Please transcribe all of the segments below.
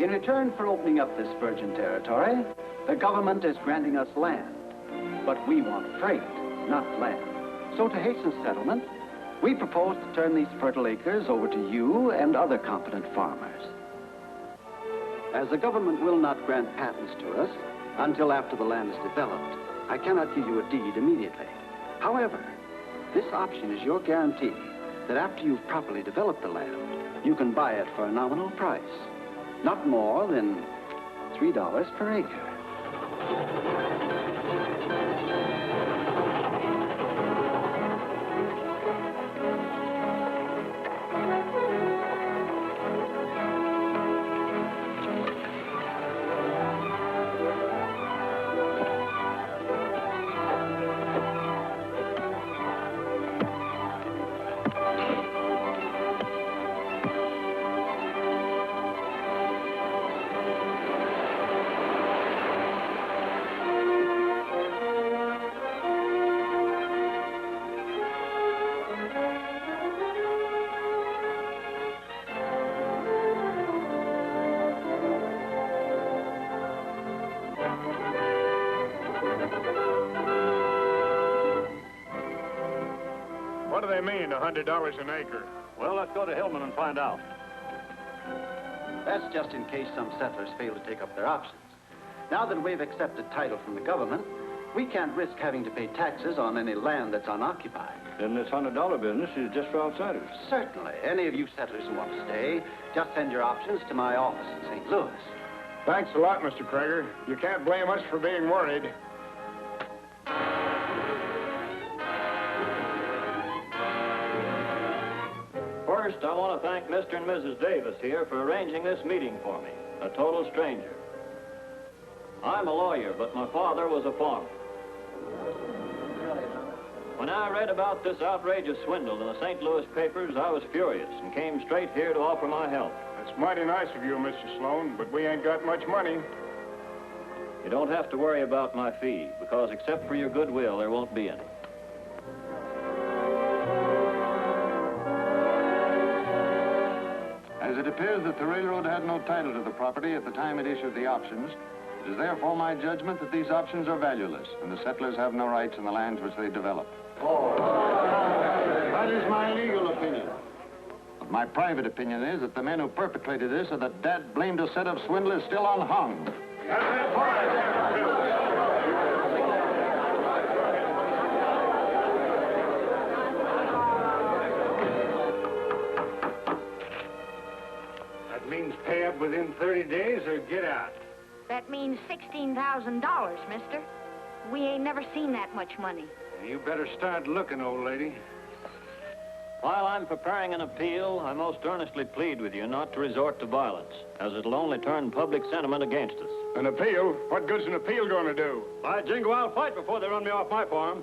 In return for opening up this virgin territory, the government is granting us land. But we want freight, not land. So to hasten settlement, we propose to turn these fertile acres over to you and other competent farmers. As the government will not grant patents to us until after the land is developed, I cannot give you a deed immediately. However, this option is your guarantee that after you've properly developed the land, you can buy it for a nominal price, not more than $3 per acre. What do they mean, $100 an acre? Well, let's go to Hillman and find out. That's just in case some settlers fail to take up their options. Now that we've accepted title from the government, we can't risk having to pay taxes on any land that's unoccupied. Then this $100 business is just for outsiders. Certainly. Any of you settlers who want to stay, just send your options to my office in St. Louis. Thanks a lot, Mr. Krager. You can't blame us for being worried. First, I want to thank Mr. and Mrs. Davis here for arranging this meeting for me, a total stranger. I'm a lawyer, but my father was a farmer. When I read about this outrageous swindle in the St. Louis papers, I was furious and came straight here to offer my help. That's mighty nice of you, Mr. Sloan, but we ain't got much money. You don't have to worry about my fee, because except for your goodwill, there won't be any. As it appears that the railroad had no title to the property at the time it issued the options, it is therefore my judgment that these options are valueless, and the settlers have no rights in the lands which they develop. That is my legal opinion. But my private opinion is that the men who perpetrated this are the dad-blamed set of swindlers still unhung. That means pay up within 30 days or get out. That means $16,000, mister. We ain't never seen that much money. You better start looking, old lady. While I'm preparing an appeal, I most earnestly plead with you not to resort to violence, as it'll only turn public sentiment against us. An appeal? What good's an appeal going to do? By jingo, I'll fight before they run me off my farm.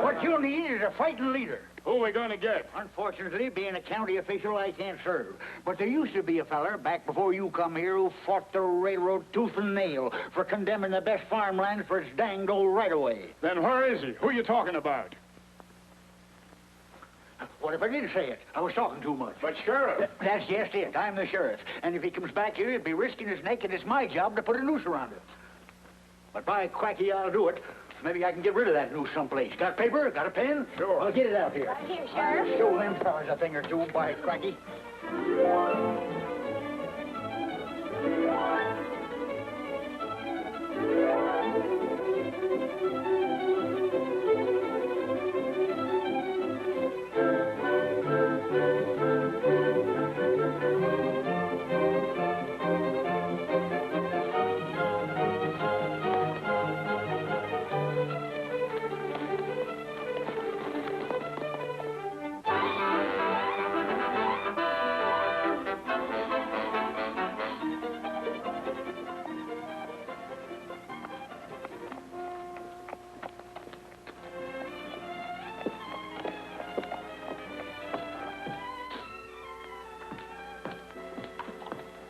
What you'll need is a fighting leader. Who are we going to get? Unfortunately, being a county official, I can't serve. But there used to be a feller back before you come here who fought the railroad tooth and nail for condemning the best farmland for its danged old right-of-way. Then where is he? Who are you talking about? What if I did say it? I was talking too much. But Sheriff. That's just it. I'm the sheriff. And if he comes back here, he'd be risking his neck, and it's my job to put a noose around him. But by cracky, I'll do it. Maybe I can get rid of that noose someplace. Got paper? Got a pen? Sure. I'll get it out here. Right here, Sheriff. Show them fellas a thing or two, by cracky.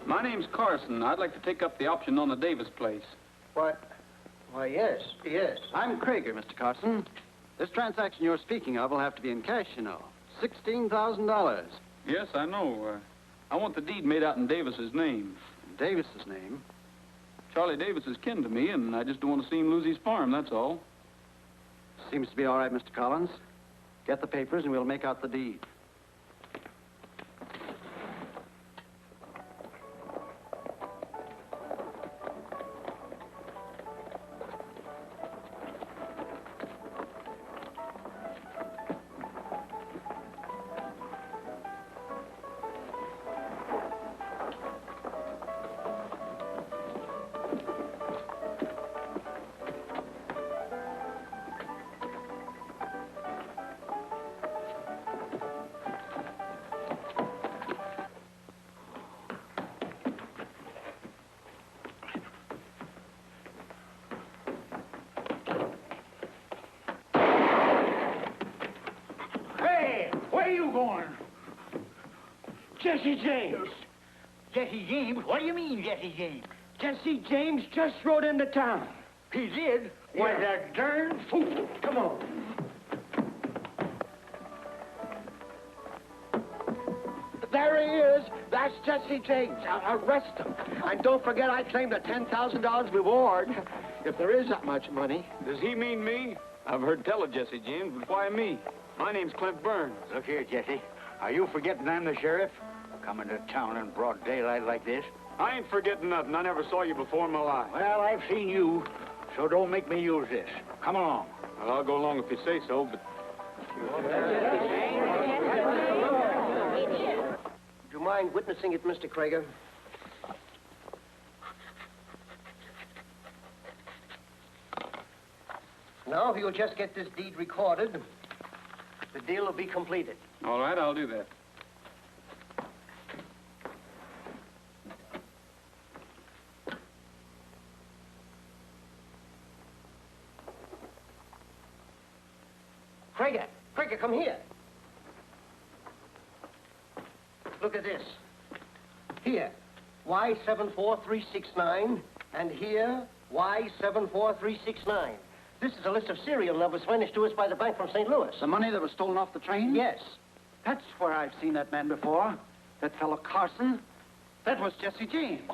My name's Carson. I'd like to take up the option on the Davis place. Why, yes. I'm Krager, Mr. Carson. This transaction you're speaking of will have to be in cash, you know. $16,000. Yes, I know. I want the deed made out in Davis's name. Davis's name? Charlie Davis is kin to me, and I just don't want to see him lose his farm, that's all. Seems to be all right, Mr. Collins. Get the papers and we'll make out the deed. Where are you going? Jesse James. Jesse James? What do you mean, Jesse James? Jesse James just rode into town. He did? Why, that darn fool. Come on. There he is. That's Jesse James. Arrest him. And don't forget I claimed a $10,000 reward. If there is that much money. Does he mean me? I've heard tell of Jesse James, but why me? My name's Clint Burns. Look here, Jesse. Are you forgetting I'm the sheriff? Coming to town in broad daylight like this? I ain't forgetting nothing. I never saw you before in my life. Well, I've seen you, so don't make me use this. Come along. Well, I'll go along if you say so, but... Do you mind witnessing it, Mr. Krager? Now, if you'll just get this deed recorded, the deal will be completed. All right, I'll do that. Krager, come here. Look at this. Here, Y74369, and here, Y74369. This is a list of serial numbers furnished to us by the bank from St. Louis. The money that was stolen off the train? Yes. That's where I've seen that man before. That fellow Carson. That was Jesse James.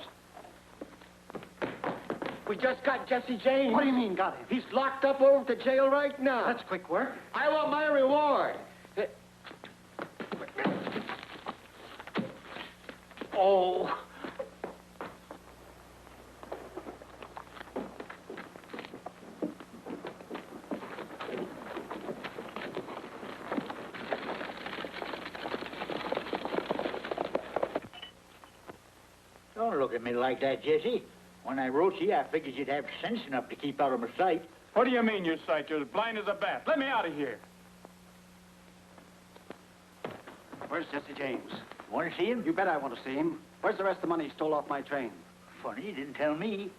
We just got Jesse James. What do you mean, got him? He's locked up over at the jail right now. That's quick work. I want my reward. Oh. Don't look at me like that, Jesse. When I wrote you, I figured you'd have sense enough to keep out of my sight. What do you mean, your sight? You're as blind as a bat. Let me out of here. Where's Jesse James? Want to see him? You bet I want to see him. Where's the rest of the money he stole off my train? Funny, you didn't tell me.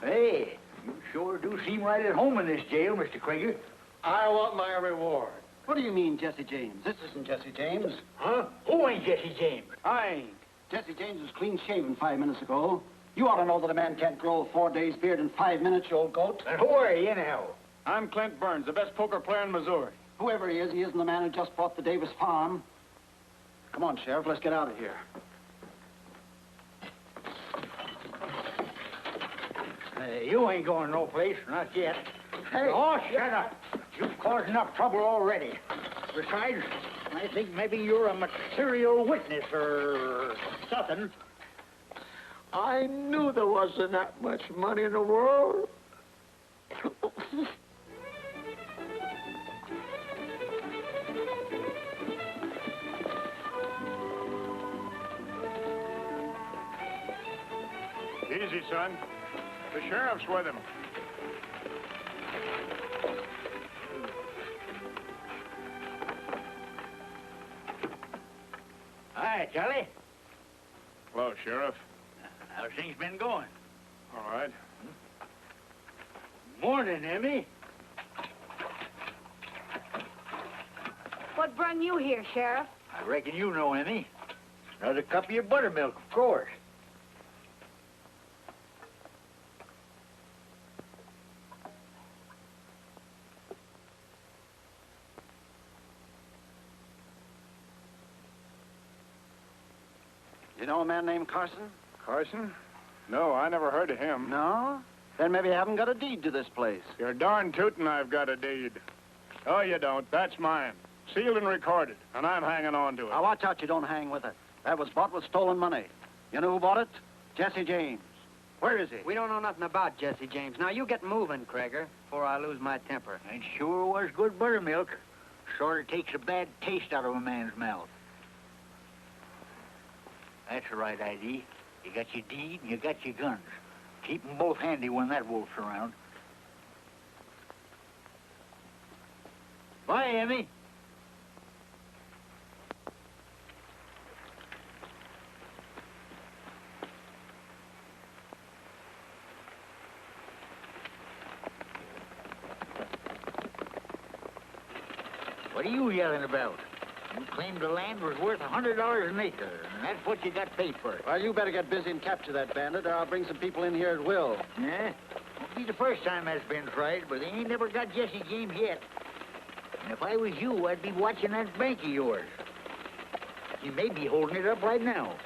Hey, you sure do seem right at home in this jail, Mr. Krager. I want my reward. What do you mean, Jesse James? This isn't Jesse James. Huh? Who ain't Jesse James? I ain't. Jesse James was clean shaven 5 minutes ago. You ought to know that a man can't grow a 4 days beard in 5 minutes, you old goat. And who are you, anyhow? I'm Clint Burns, the best poker player in Missouri. Whoever he isn't the man who just bought the Davis farm. Come on, Sheriff, let's get out of here. You ain't going no place, not yet. Hey. Oh, shut up. You've caused enough trouble already. Besides, I think maybe you're a material witness or something. I knew there wasn't that much money in the world. Easy, son. The sheriff's with him. Hi, Charlie. Hello, Sheriff. How's things been going? All right. Morning, Emmy. What brung you here, Sheriff? I reckon you know, Emmy. Another cup of your buttermilk, of course. You know a man named Carson? Carson? No, I never heard of him. No? Then maybe you haven't got a deed to this place. You're darn tootin' I've got a deed. Oh, you don't. That's mine. Sealed and recorded, and I'm hanging on to it. Now, watch out you don't hang with it. That was bought with stolen money. You know who bought it? Jesse James. Where is he? We don't know nothing about Jesse James. Now, you get moving, Krager, before I lose my temper. It sure was good buttermilk. Sort of takes a bad taste out of a man's mouth. That's the right ID. You got your deed and you got your guns. Keep them both handy when that wolf's around. Bye, Emmy. What are you yelling about? You claimed the land was worth $100 an acre, and that's what you got paid for it. Well, you better get busy and capture that bandit, or I'll bring some people in here at will. Yeah? Won't be the first time that's been tried, but they ain't never got Jesse James yet. And if I was you, I'd be watching that bank of yours. He may be holding it up right now.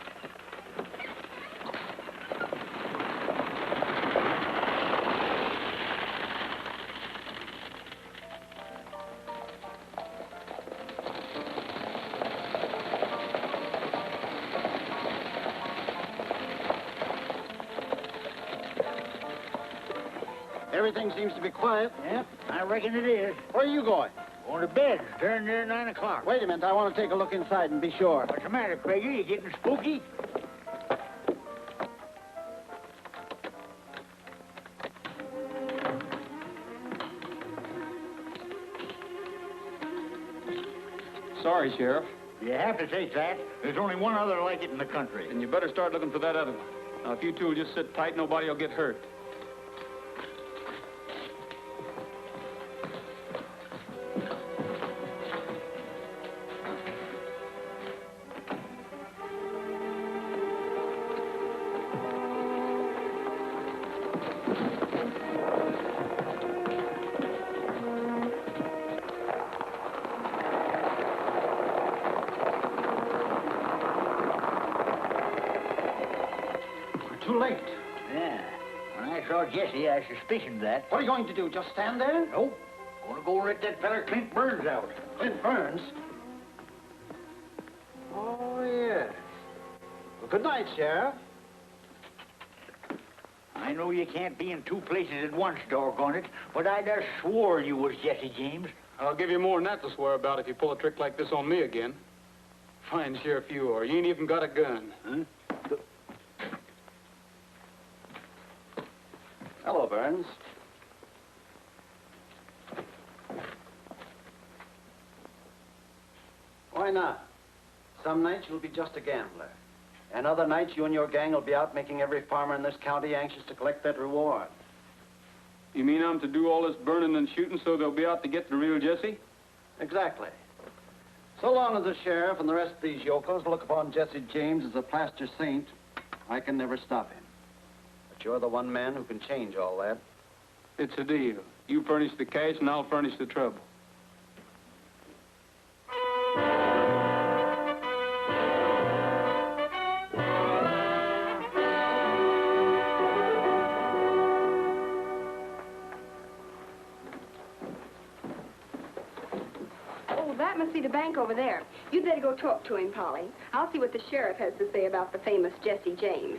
Everything seems to be quiet. Yep, I reckon it is. Where are you going? Going to bed. Turn near 9 o'clock. Wait a minute. I want to take a look inside and be sure. What's the matter, Krager? You getting spooky? Sorry, Sheriff. You have to take that. There's only one other like it in the country. And you better start looking for that other one. Now, if you two will just sit tight, nobody will get hurt. Too late. Yeah. When I saw Jesse, I suspicioned that. What are you going to do? Just stand there? Nope. Gonna go let that feller Clint Burns out. Clint Burns? Oh, yes. Well, good night, Sheriff. I know you can't be in two places at once, doggone it, but I just swore you was Jesse James. I'll give you more than that to swear about if you pull a trick like this on me again. Fine sheriff you are. You ain't even got a gun. Huh? Hello, Burns. Why not? Some nights you'll be just a gambler. And other nights you and your gang will be out making every farmer in this county anxious to collect that reward. You mean I'm to do all this burning and shooting so they'll be out to get the real Jesse? Exactly. So long as the sheriff and the rest of these yokels look upon Jesse James as a plaster saint, I can never stop him. But you're the one man who can change all that. It's a deal. You furnish the cash and I'll furnish the trouble. That must be the bank over there. You'd better go talk to him, Polly. I'll see what the sheriff has to say about the famous Jesse James.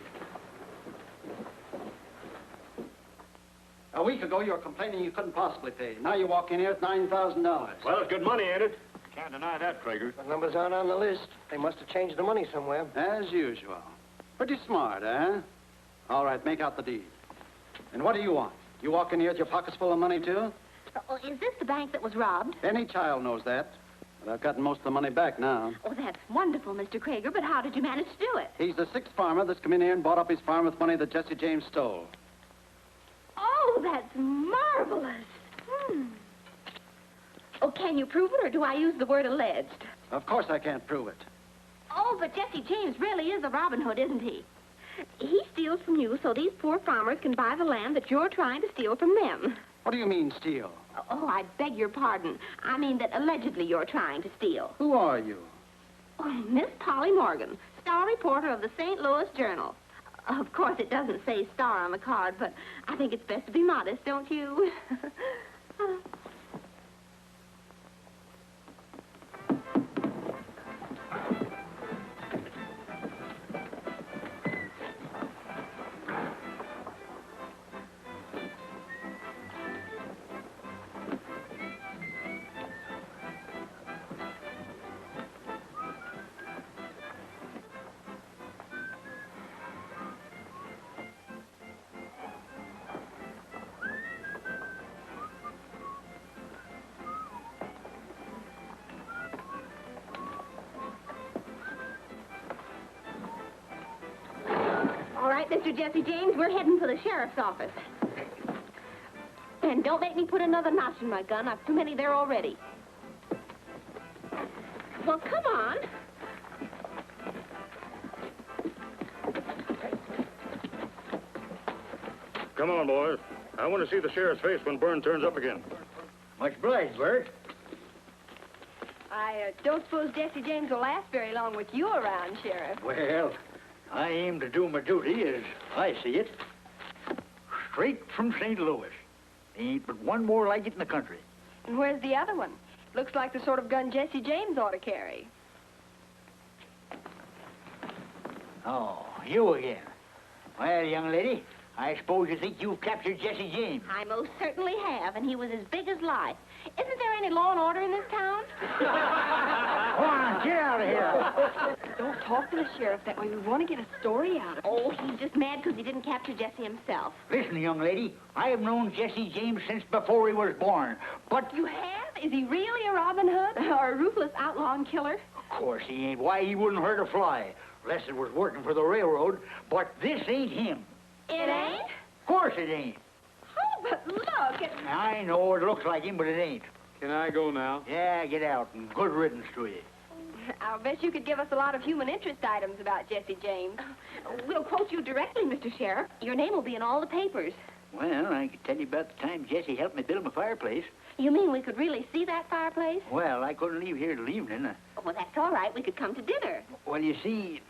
A week ago, you were complaining you couldn't possibly pay. Now you walk in here with $9,000. Well, it's good money, ain't it? Can't deny that, Krager. The numbers aren't on the list. They must have changed the money somewhere. As usual. Pretty smart, eh? All right, make out the deed. And what do you want? You walk in here with your pockets full of money, too? Oh, is this the bank that was robbed? Any child knows that. But I've gotten most of the money back now. Oh, that's wonderful, Mr. Krager, but how did you manage to do it? He's the sixth farmer that's come in here and bought up his farm with money that Jesse James stole. Oh, that's marvelous. Oh, can you prove it, or do I use the word alleged? Of course I can't prove it. Oh, but Jesse James really is a Robin Hood, isn't he? He steals from you so these poor farmers can buy the land that you're trying to steal from them. What do you mean, steal? Oh, I beg your pardon. I mean that allegedly you're trying to steal. Who are you? Oh, Miss Polly Morgan, star reporter of the St. Louis Journal. Of course, it doesn't say star on the card, but I think it's best to be modest, don't you? All right, Mr. Jesse James, we're heading for the sheriff's office. And don't make me put another notch in my gun. I've too many there already. Well, come on. Come on, boys. I want to see the sheriff's face when Byrne turns up again. Much obliged, Bert. I don't suppose Jesse James will last very long with you around, Sheriff. Well, I aim to do my duty as I see it. Straight from St. Louis. Ain't but one more like it in the country. And where's the other one? Looks like the sort of gun Jesse James ought to carry. Oh, you again. Well, young lady, I suppose you think you've captured Jesse James. I most certainly have, and he was as big as life. Isn't there any law and order in this town? Come on, get out of here. Don't talk to the sheriff that way. We want to get a story out of him. Oh, he's just mad because he didn't capture Jesse himself. Listen, young lady, I have known Jesse James since before he was born. But You have? Is he really a Robin Hood? Or a ruthless outlaw and killer? of course he ain't. Why, he wouldn't hurt a fly. Unless it was working for the railroad. But this ain't him. It ain't? Of course it ain't. Oh, but look, I know it looks like him, but it ain't. Can I go now? Yeah, get out, and good riddance to you. I'll bet you could give us a lot of human interest items about Jesse James. We'll quote you directly, Mr. Sheriff. Your name will be in all the papers. Well, I could tell you about the time Jesse helped me build my fireplace. You mean we could really see that fireplace? Well, I couldn't leave here till evening. Well, that's all right. We could come to dinner. Well, you see,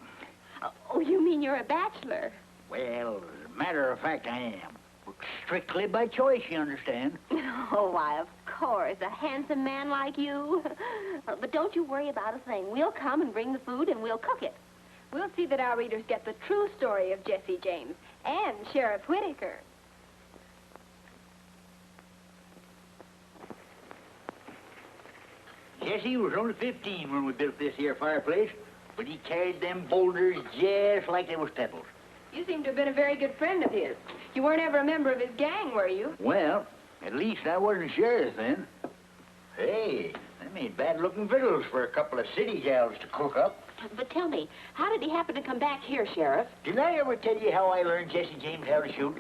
Oh, you mean you're a bachelor? well, as a matter of fact, I am. But strictly by choice, you understand. Oh, why, of course. A handsome man like you. But don't you worry about a thing. We'll come and bring the food, and we'll cook it. We'll see that our readers get the true story of Jesse James and Sheriff Whitaker. Jesse was only 15 when we built this here fireplace, but he carried them boulders just like they was pebbles. You seem to have been a very good friend of his. You weren't ever a member of his gang, were you? Well, at least I wasn't sheriff then. Hey, they made bad-looking victuals for a couple of city gals to cook up. But tell me, how did he happen to come back here, Sheriff? Did I ever tell you how I learned Jesse James how to shoot?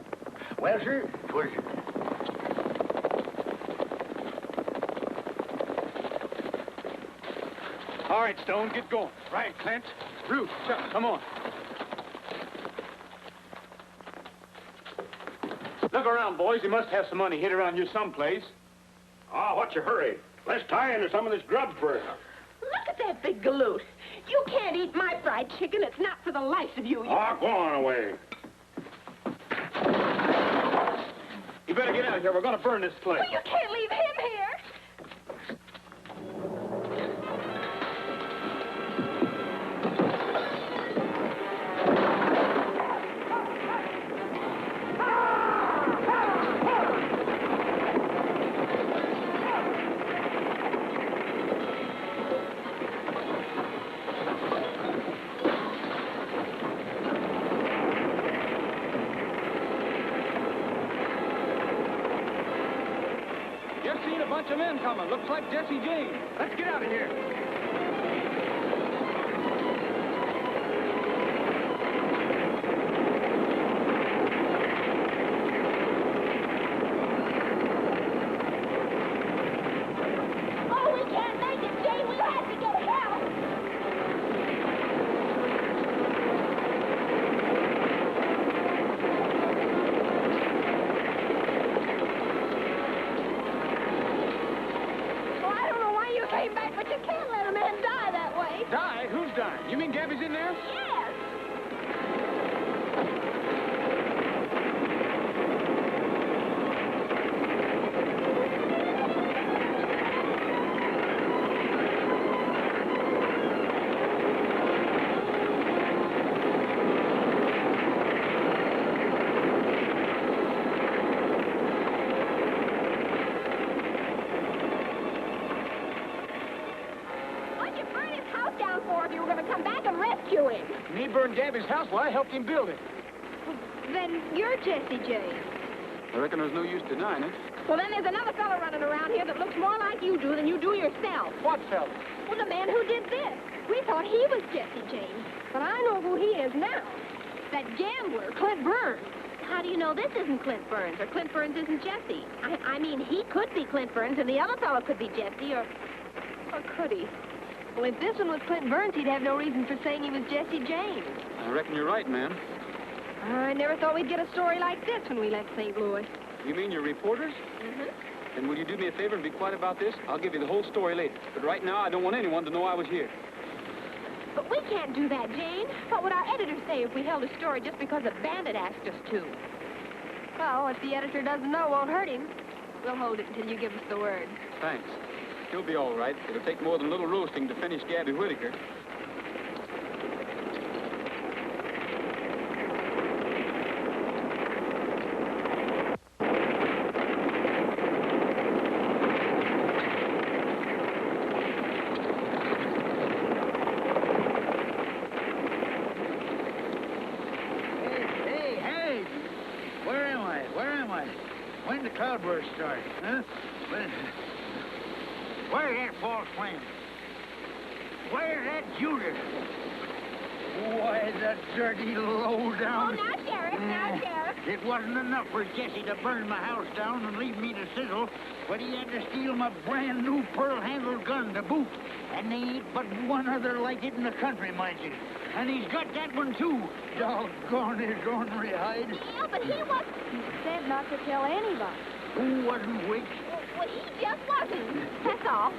Well, sir, 'twas... All right, Stone, get going. Right, Clint. Ruth, Chuck, come on. Look around, boys. He must have some money hid around you someplace. Ah, what's your hurry? Let's tie into some of this grub first. Look at that big galoot. You can't eat my fried chicken. It's not for the life of you. Ah, go on away. You better get out of here. We're going to burn this place. Well, you can't leave him here. Just seen a bunch of men coming. Looks like Jesse James. Let's get out of here. Oh, we can't make it, Jay. We'll have to get help. Well, I don't know why you came back, but you can't let a man die that way. Die? Who's dying? You mean Gabby's in there? Yes. What'd you burn his house down for if you were going to come back and rescue him? Me burn Gabby's house? Well, I helped him build it. Then you're Jesse James. I reckon there's no use denying it. Well, then there's another fellow running around here that looks more like you do than you do yourself. What fella? Well, the man who did this. We thought he was Jesse James, but I know who he is now. That gambler, Clint Burns. How do you know this isn't Clint Burns, or Clint Burns isn't Jesse? I mean, he could be Clint Burns, and the other fellow could be Jesse, or could he? Well, if this one was Clint Burns, he'd have no reason for saying he was Jesse James. I reckon you're right, ma'am. I never thought we'd get a story like this when we left St. Louis. You mean you're reporters? Mm-hmm. Then will you do me a favor and be quiet about this? I'll give you the whole story later. But right now, I don't want anyone to know I was here. But we can't do that, Jane. What would our editor say if we held a story just because a bandit asked us to? Well, if the editor doesn't know, it won't hurt him. We'll hold it until you give us the word. Thanks. He'll be all right. It'll take more than a little roasting to finish Gabby Whitaker. Hey! Where am I? When the cloudburst start, huh? Where's that false flame? Where's that Judith? Why, the dirty low-down... Oh, now, Sheriff, now, Sheriff. It wasn't enough for Jesse to burn my house down and leave me to sizzle, but he had to steal my brand-new pearl-handled gun to boot. And they ain't but one other like it in the country, mind you. And he's got that one, too. Doggone his ornery hide. Yeah, but he wasn't. He said not to tell anybody. Who wasn't which? Well, he just wasn't. That's all.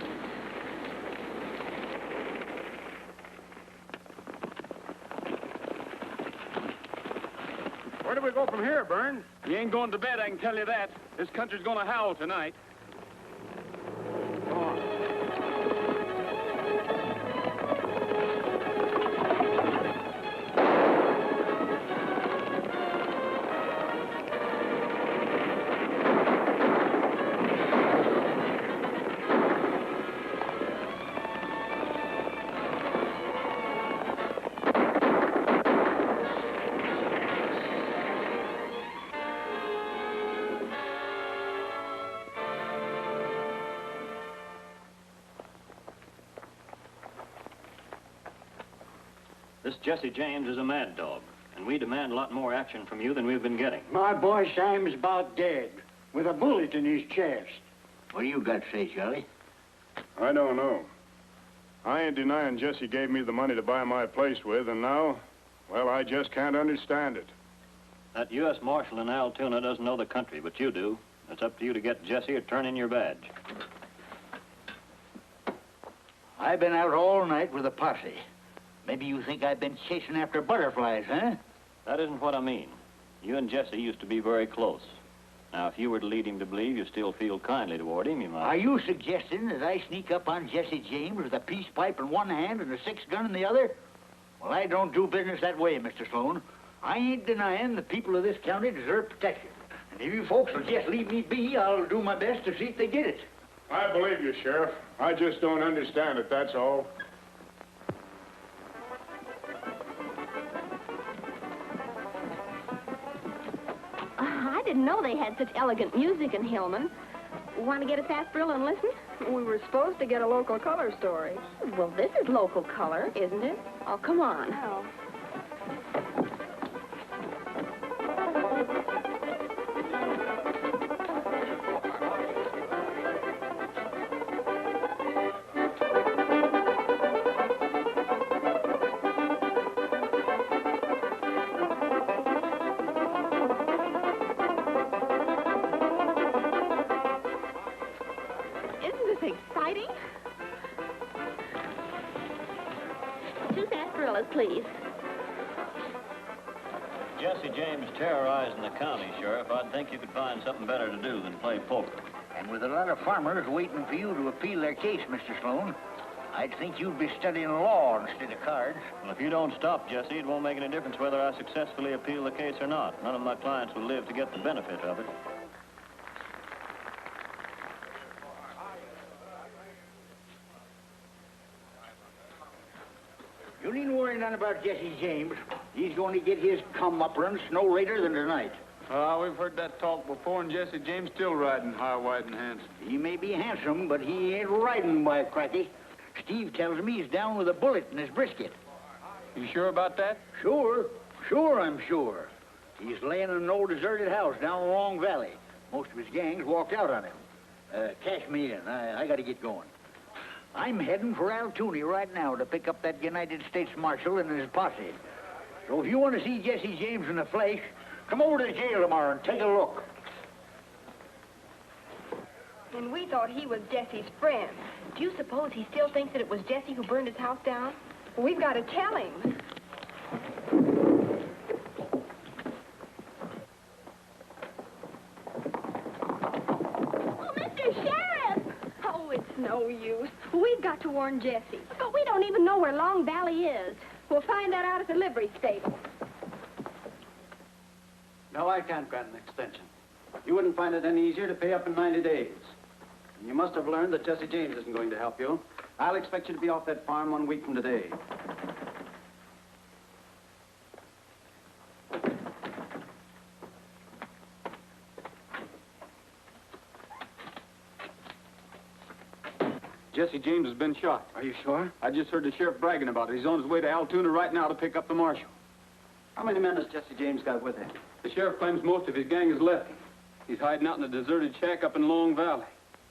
Where do we go from here, Burns? You ain't going to bed, I can tell you that. This country's gonna howl tonight. Come on. This Jesse James is a mad dog, and we demand a lot more action from you than we've been getting. My boy Sam's about dead, with a bullet in his chest. What do you got to say, Charlie? I don't know. I ain't denying Jesse gave me the money to buy my place with, and now, well, I just can't understand it. That U.S. Marshal in Altoona doesn't know the country, but you do. It's up to you to get Jesse or turn in your badge. I've been out all night with a posse. Maybe you think I've been chasing after butterflies, huh? That isn't what I mean. You and Jesse used to be very close. Now, if you were to lead him to believe you still feel kindly toward him, you might... Are you suggesting that I sneak up on Jesse James with a peace pipe in one hand and a six-gun in the other? Well, I don't do business that way, Mr. Sloan. I ain't denying the people of this county deserve protection. And if you folks will just leave me be, I'll do my best to see if they get it. I believe you, Sheriff. I just don't understand it, that's all. I didn't know they had such elegant music in Hillman. Want to get a sarsaparilla and listen? We were supposed to get a local color story. Well, this is local color, isn't it? Oh, come on. Well, Isn't this exciting? Cinderella's, please. Jesse James terrorizing the county, Sheriff. I'd think you could find something better to do than play poker. And with a lot of farmers waiting for you to appeal their case, Mr. Sloan, I'd think you'd be studying law instead of cards. Well, if you don't stop, Jesse, it won't make any difference whether I successfully appeal the case or not. None of my clients will live to get the benefit of it. You needn't worry none about Jesse James. He's going to get his comeuppance no later than tonight. We've heard that talk before, and Jesse James still riding high, wide, and handsome. He may be handsome, but he ain't riding, by cracky. Steve tells me he's down with a bullet in his brisket. You sure about that? Sure. Sure, I'm sure. He's laying in an old deserted house down the Long Valley. Most of his gang's walked out on him. Cash me in. I got to get going. I'm heading for Altoona right now to pick up that United States Marshal and his posse. So if you want to see Jesse James in the flesh, come over to the jail tomorrow and take a look. And we thought he was Jesse's friend. Do you suppose he still thinks that it was Jesse who burned his house down? We've got to tell him. Oh, Mr. Sheriff! Oh, it's no use. We've got to warn Jesse. But we don't even know where Long Valley is. We'll find that out at the livery stable. No, I can't grant an extension. You wouldn't find it any easier to pay up in 90 days. And you must have learned that Jesse James isn't going to help you. I'll expect you to be off that farm 1 week from today. Jesse James has been shot. Are you sure? I just heard the sheriff bragging about it. He's on his way to Altoona right now to pick up the marshal. How many men has Jesse James got with him? The sheriff claims most of his gang has left him. He's hiding out in a deserted shack up in Long Valley.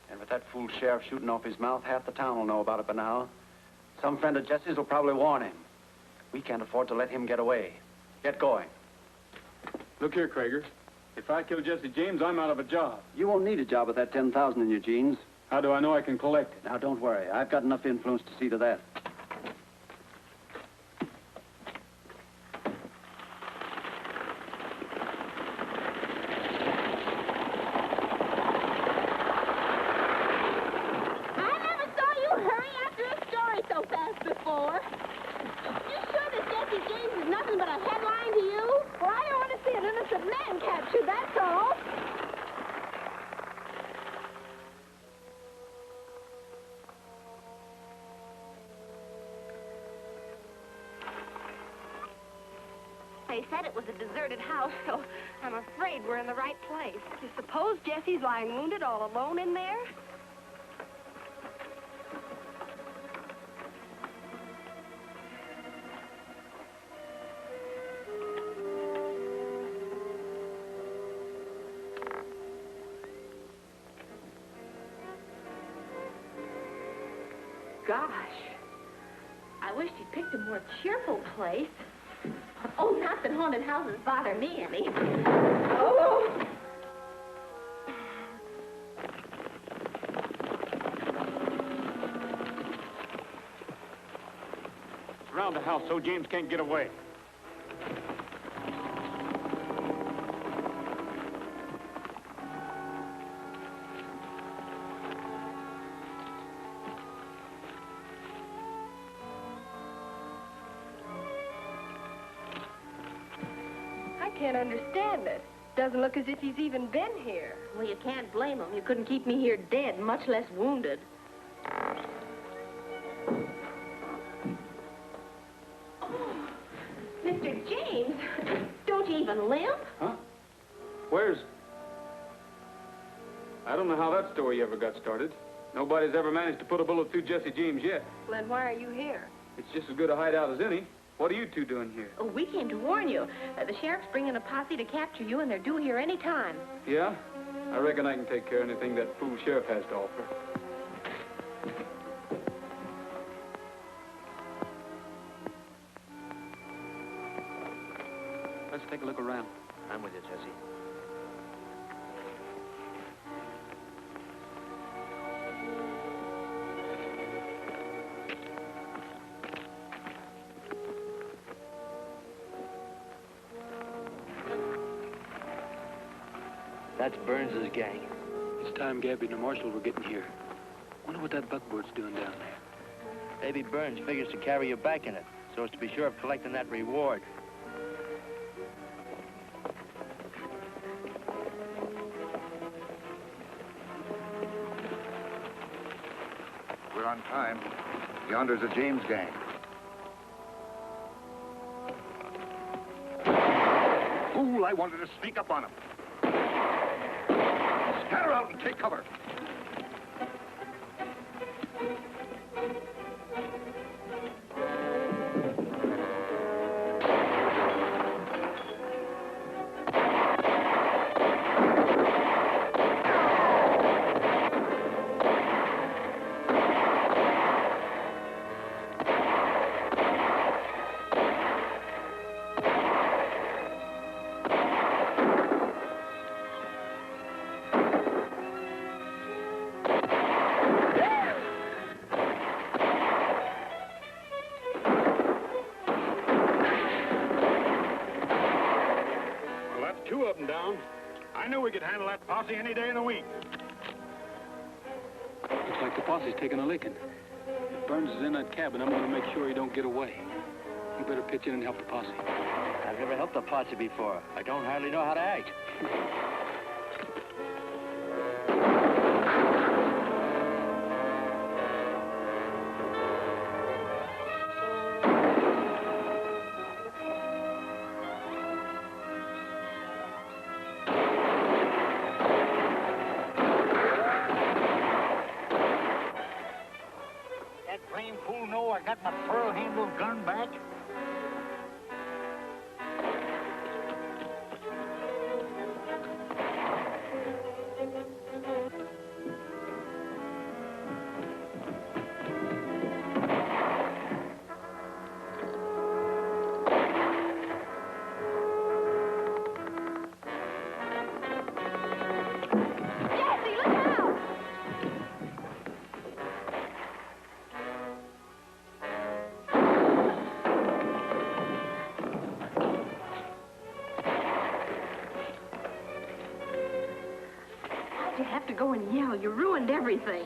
And with that fool sheriff shooting off his mouth, half the town will know about it by now. Some friend of Jesse's will probably warn him. We can't afford to let him get away. Get going. Look here, Krager. If I kill Jesse James, I'm out of a job. You won't need a job with that 10,000 in your jeans. How do I know I can collect it? Now, don't worry. I've got enough influence to see to that. I never saw you hurry after a story so fast before. You sure that Jesse James is nothing but a headline to you? Well, I don't want to see an innocent man captured, that's all. They said it was a deserted house, so I'm afraid we're in the right place. You suppose Jesse's lying wounded all alone in there? Gosh, I wish he'd picked a more cheerful place. Oh, not that haunted houses bother me any. Oh! Around the house so James can't get away. I can't understand it. Doesn't look as if he's even been here. Well, you can't blame him. You couldn't keep me here dead, much less wounded. Oh, Mr. James, don't you even limp? Huh? Where's... I don't know how that story ever got started. Nobody's ever managed to put a bullet through Jesse James yet. Then why are you here? It's just as good a hideout as any. What are you two doing here? Oh, we came to warn you. The sheriff's bringing a posse to capture you, and they're due here any time. Yeah? I reckon I can take care of anything that fool sheriff has to offer. Let's take a look around. I'm with you, Jesse. That's Burns's gang. It's time Gabby and the marshal were getting here. Wonder what that buckboard's doing down there. Maybe Burns figures to carry you back in it, so as to be sure of collecting that reward. We're on time. Yonder's a James gang. Fool, I wanted to sneak up on him. Scatter out and take cover. Two of them down. I knew we could handle that posse any day of the week. Looks like the posse's taking a licking. If Burns is in that cabin, I'm going to make sure he don't get away. You better pitch in and help the posse. I've never helped a posse before. I don't hardly know how to act. I got my pearl-handled gun back? You have to go and yell. You ruined everything.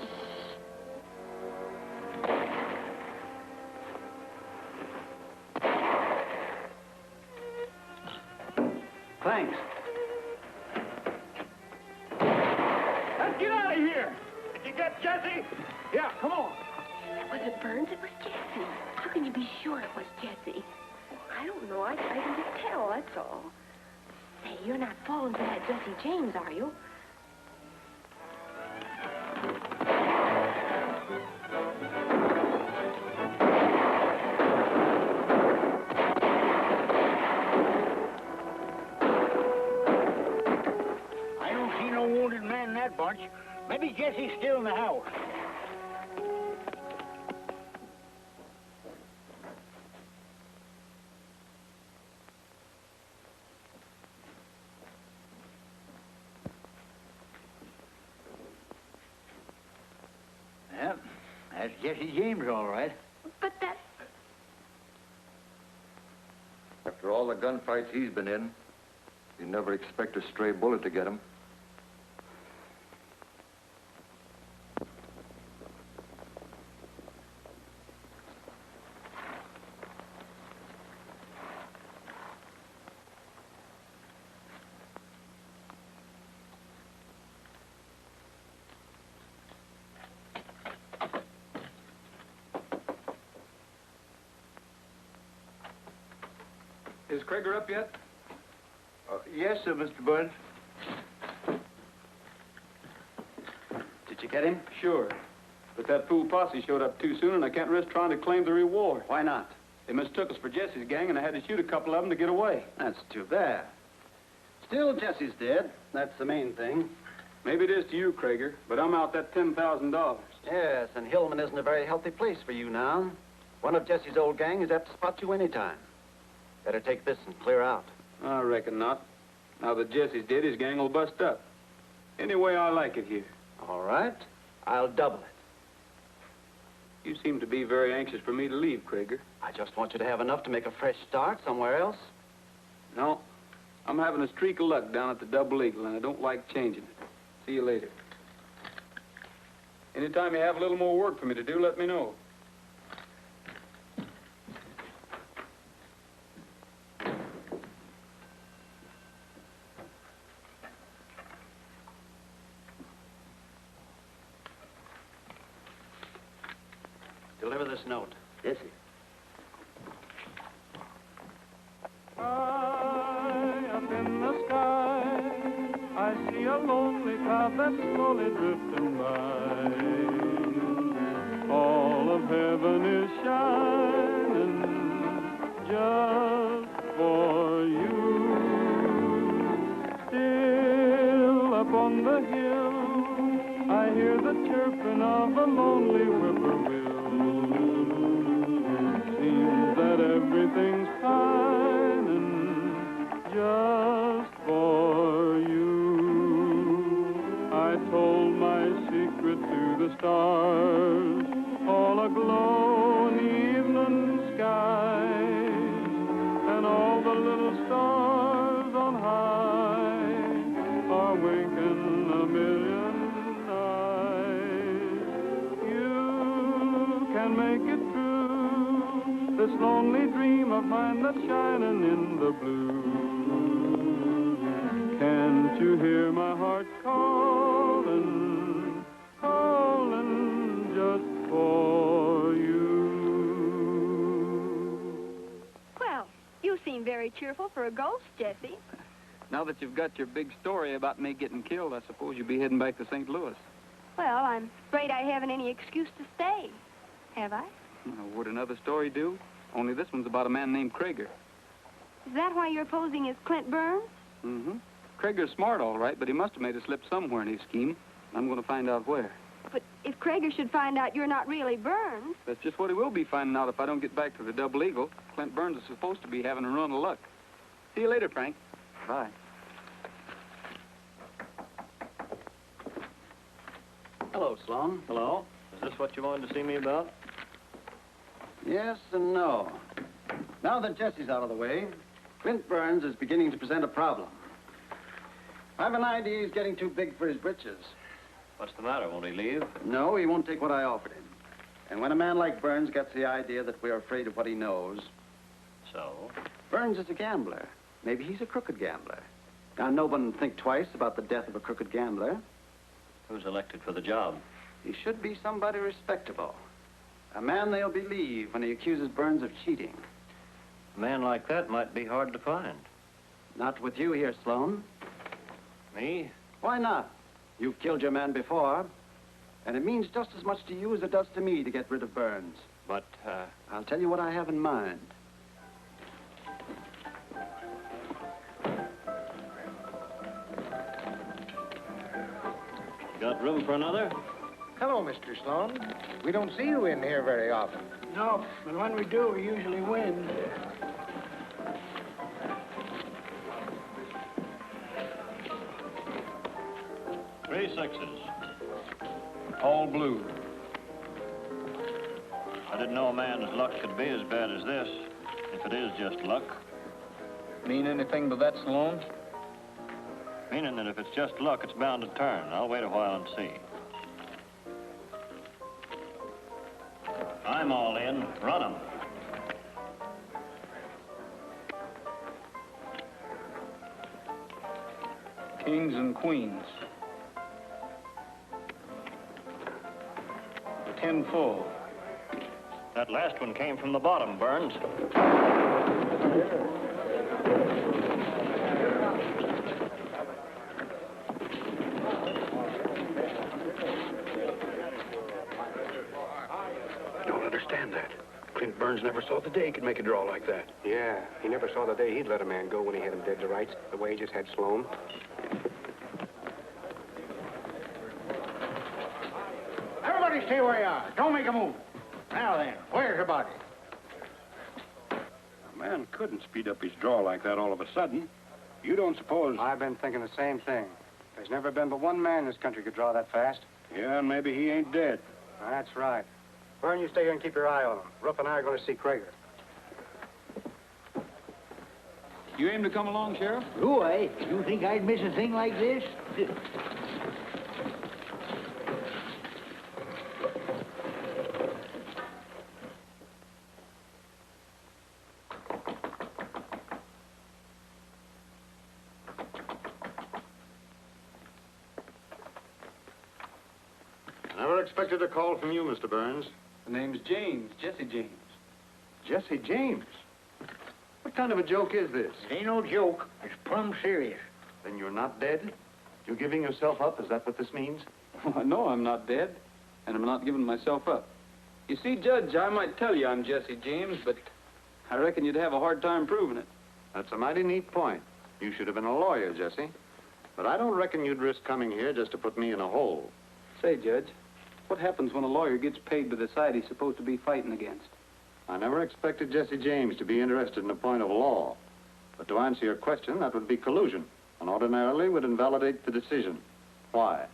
Thanks. Let's get out of here. Did you get Jesse? Yeah, come on. Was it Burns? It was Jesse. How can you be sure it was Jesse? Well, I don't know. I can just tell, that's all. Say, you're not falling for that Jesse James, are you? Bunch. Maybe Jesse's still in the house. Yep, that's Jesse James, all right. But that... After all the gunfights he's been in, you never expect a stray bullet to get him. Is Krager up yet? Yes, sir, Mr. Burns. Did you get him? Sure. But that fool posse showed up too soon, and I can't risk trying to claim the reward. Why not? They mistook us for Jesse's gang, and I had to shoot a couple of them to get away. That's too bad. Still, Jesse's dead. That's the main thing. Maybe it is to you, Krager, but I'm out that $10,000. Yes, and Hillman isn't a very healthy place for you now. One of Jesse's old gang is apt to spot you anytime. Better take this and clear out. I reckon not. Now that Jesse's dead, his gang will bust up. Any way I like it here. All right. I'll double it. You seem to be very anxious for me to leave, Krager. I just want you to have enough to make a fresh start somewhere else. No. I'm having a streak of luck down at the Double Eagle, and I don't like changing it. See you later. Anytime you have a little more work for me to do, let me know. Deliver this note. Yes, sir. High up in the sky, I see a lonely cloud that's slowly drifting by. All of heaven is shining just for you. Still up on the hill, I hear the chirping of a lonely whippoorwill. Seems that everything's pining just for you. I told my secret to the stars, all aglow in the evening sky, and all the little stars on high are winking a million eyes. You can make it true, this lonely dream of mine that's shining in the blue. Can't you hear my heart calling, calling just for you? Well, you seem very cheerful for a ghost, Jesse. Now that you've got your big story about me getting killed, I suppose you'll be heading back to St. Louis. Well, I'm afraid I haven't any excuse to stay. Have I? Would another story do? Only this one's about a man named Krager. Is that why you're posing as Clint Burns? Mm-hmm. Krager's smart, all right, but he must have made a slip somewhere in his scheme. I'm going to find out where. But if Krager should find out you're not really Burns... That's just what he will be finding out if I don't get back to the Double Eagle. Clint Burns is supposed to be having a run of luck. See you later, Frank. Bye. Hello, Sloan. Hello. Is this what you wanted to see me about? Yes and no. Now that Jesse's out of the way, Clint Burns is beginning to present a problem. I've an idea he's getting too big for his britches. What's the matter? Won't he leave? No, he won't take what I offered him. And when a man like Burns gets the idea that we're afraid of what he knows... So? Burns is a gambler. Maybe he's a crooked gambler. Now, no one would think twice about the death of a crooked gambler. Who's elected for the job? He should be somebody respectable. A man they'll believe when he accuses Burns of cheating. A man like that might be hard to find. Not with you here, Sloan. Me? Why not? You've killed your man before. And it means just as much to you as it does to me to get rid of Burns. But, I'll tell you what I have in mind. Got room for another? Hello, Mr. Sloan. We don't see you in here very often. No, but when we do, we usually win. Three sixes. All blue. I didn't know a man's luck could be as bad as this, if it is just luck. Mean anything to that, Sloan? Meaning that if it's just luck, it's bound to turn. I'll wait a while and see. I'm all in. Run 'em. Kings and queens. 10 full. That last one came from the bottom, Burns. I don't understand that. Clint Burns never saw the day he could make a draw like that. Yeah, he never saw the day he'd let a man go when he had him dead to rights, the way he just had Sloan. Everybody stay where you are. Don't make a move. Now then, where's your body? A man couldn't speed up his draw like that all of a sudden. You don't suppose... I've been thinking the same thing. There's never been but one man in this country could draw that fast. Yeah, and maybe he ain't dead. That's right. Vern, you stay here and keep your eye on him. Ruff and I are going to see Krager. You aim to come along, Sheriff? Do I? You think I'd miss a thing like this? I never expected a call from you, Mr. Burns. The name's James, Jesse James. Jesse James? What kind of a joke is this? It ain't no joke. It's plumb serious. Then you're not dead? You're giving yourself up? Is that what this means? No, I'm not dead, and I'm not giving myself up. You see, Judge, I might tell you I'm Jesse James, but I reckon you'd have a hard time proving it. That's a mighty neat point. You should have been a lawyer, Jesse. But I don't reckon you'd risk coming here just to put me in a hole. Say, Judge, what happens when a lawyer gets paid by the side he's supposed to be fighting against? I never expected Jesse James to be interested in a point of law. But to answer your question, that would be collusion, and ordinarily would invalidate the decision. Why?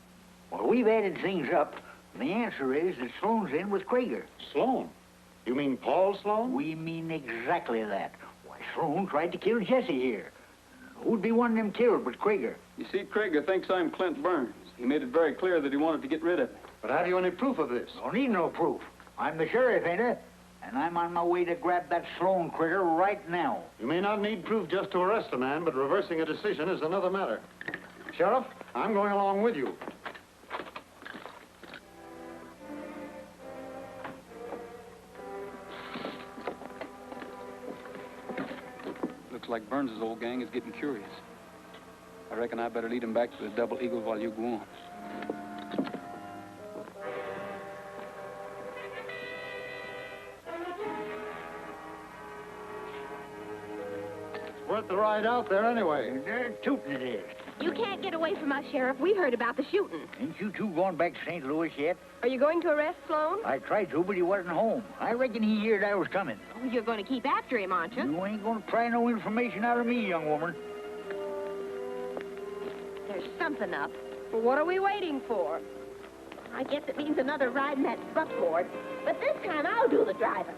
Well, we've added things up. The answer is that Sloan's in with Krieger. Sloan? You mean Paul Sloan? We mean exactly that. Why, Sloan tried to kill Jesse here. Who'd be wanting him killed but Krieger? You see, Krieger thinks I'm Clint Burns. He made it very clear that he wanted to get rid of me. But have you any proof of this? Don't need no proof. I'm the sheriff, ain't I? And I'm on my way to grab that Sloan critter right now. You may not need proof just to arrest a man, but reversing a decision is another matter. Sheriff, I'm going along with you. Looks like Burns' old gang is getting curious. I reckon I better lead him back to the Double Eagle while you go on. Worth the ride out there anyway. They're tootin' it is. You can't get away from us, Sheriff. We heard about the shooting. Ain't you two going back to St. Louis yet? Are you going to arrest Sloan? I tried to, but he wasn't home. I reckon he heard I was coming. Oh, you're going to keep after him, aren't you? You ain't going to pry no information out of me, young woman. There's something up. Well, what are we waiting for? I guess it means another ride in that buckboard. But this time I'll do the driving.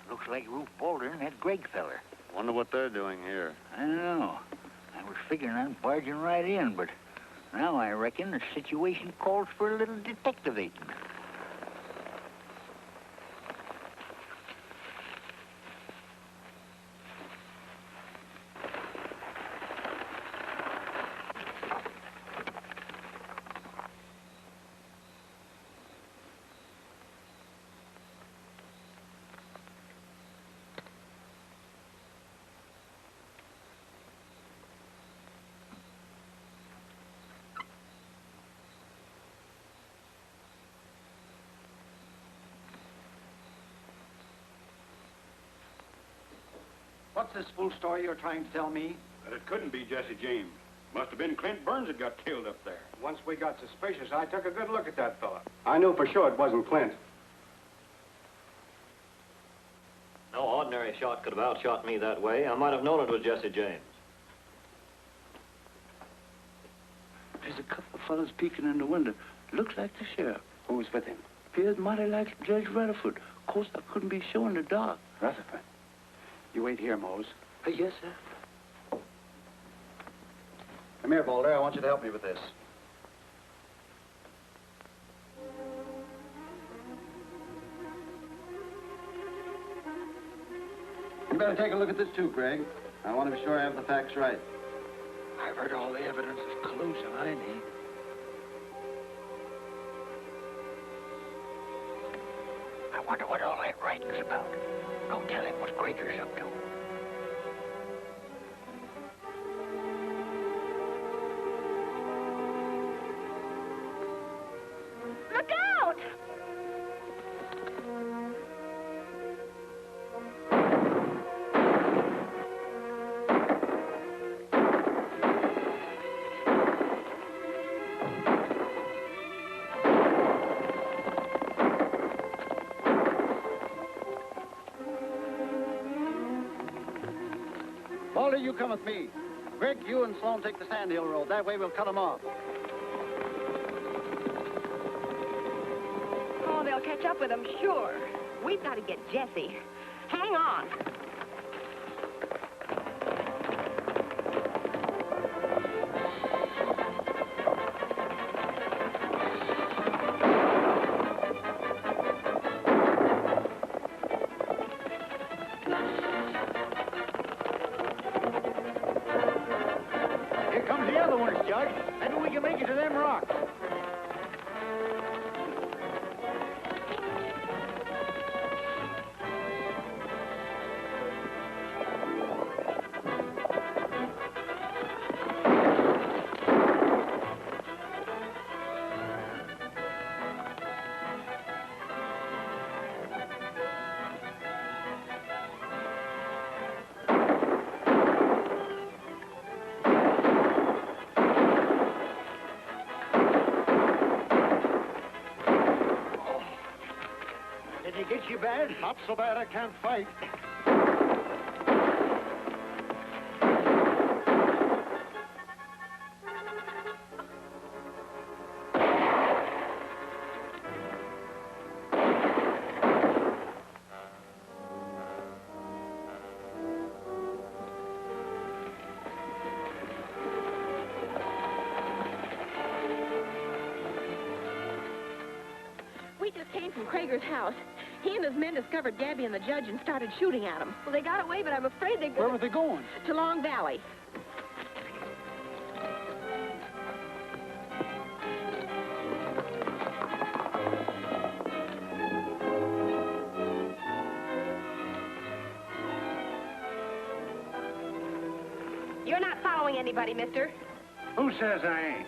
Looks like Ruth Boulder and that Greg feller. Wonder what they're doing here. I don't know. I was figuring on barging right in, but now I reckon the situation calls for a little detectivating. What's this full story you're trying to tell me? That it couldn't be Jesse James. Must have been Clint Burns that got killed up there. Once we got suspicious, I took a good look at that fella. I knew for sure it wasn't Clint. No ordinary shot could have outshot me that way. I might have known it was Jesse James. There's a couple of fellas peeking in the window. Looks like the sheriff. Who's with him? Appears mighty like Judge Rutherford. Of course, I couldn't be sure in the dark. Rutherford. You wait here, Mose. Yes, sir. Come here, Boulder. I want you to help me with this. You better take a look at this, too, Greg. I want to be sure I have the facts right. I've heard all the evidence of collusion I need. I wonder what all that writing's about. Don't tell him what Krieger's up to. Look out! Shorty, you come with me. Greg, you and Sloan take the Sandhill Road. That way we'll cut them off. Oh, they'll catch up with them, sure. We've got to get Jesse. Hang on. Here comes the other ones, Judge. Maybe we can make it to them rocks. Did he get you bad? Not so bad I can't fight. We just came from Krager's house. He and his men discovered Gabby and the judge and started shooting at him. Well, they got away, but I'm afraid they... Where were they going? To Long Valley. You're not following anybody, mister. Who says I ain't?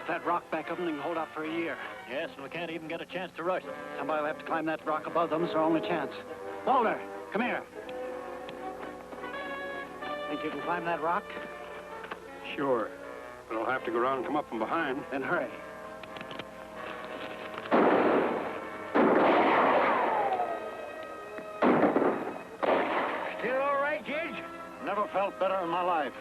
That rock back up and they can hold out for a year. Yes, and we can't even get a chance to rush them. Somebody will have to climb that rock above them. It's our only chance. Walter, come here. Think you can climb that rock? Sure. But I'll have to go around and come up from behind. Then hurry. Still all right, Judge? Never felt better in my life.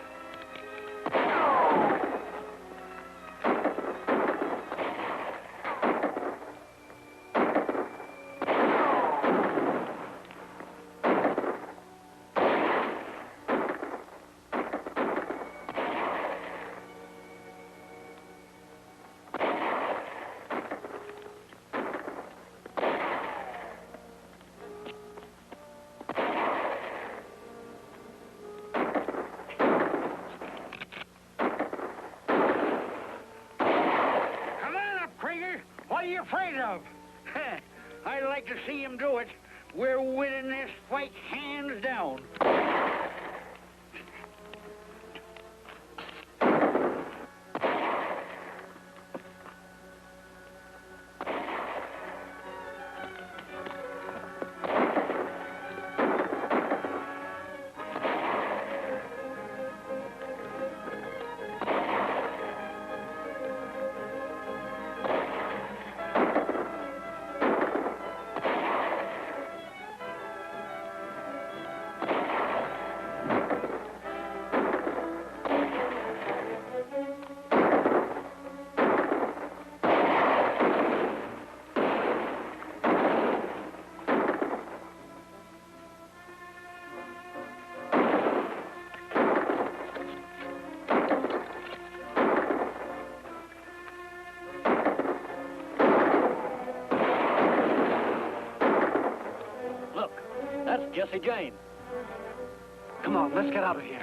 What are you afraid of? I'd like to see him do it. We're winning this fight hands down. That's Jesse Jane. Come on, let's get out of here.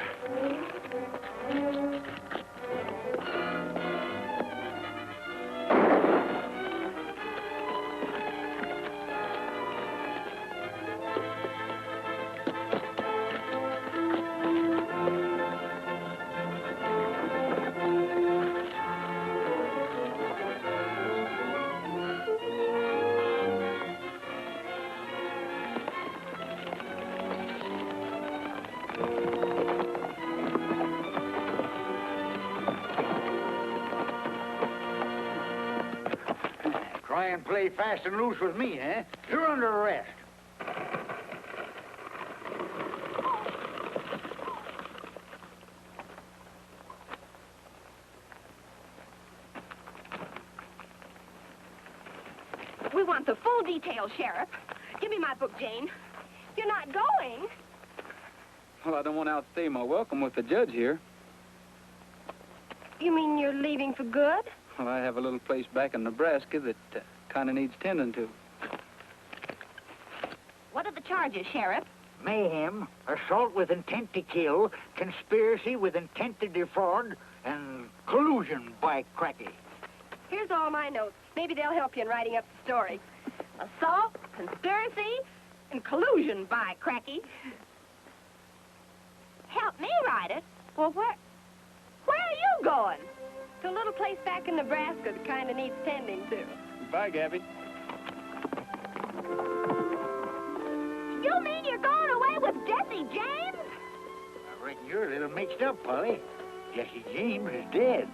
Try and play fast and loose with me, eh? You're under arrest. We want the full details, Sheriff. Give me my book, Jane. You're not going. Well, I don't want to outstay my welcome with the judge here. You mean you're leaving for good? Well, I have a little place back in Nebraska that kind of needs tending to. What are the charges, Sheriff? Mayhem, assault with intent to kill, conspiracy with intent to defraud, and collusion by cracky. Here's all my notes. Maybe they'll help you in writing up the story. Assault, conspiracy, and collusion by cracky. Help me write it? Well, where are you going? To a little place back in Nebraska that kind of needs tending to. Bye, Gabby. You mean you're going away with Jesse James? I reckon you're a little mixed up, Polly. Jesse James is dead.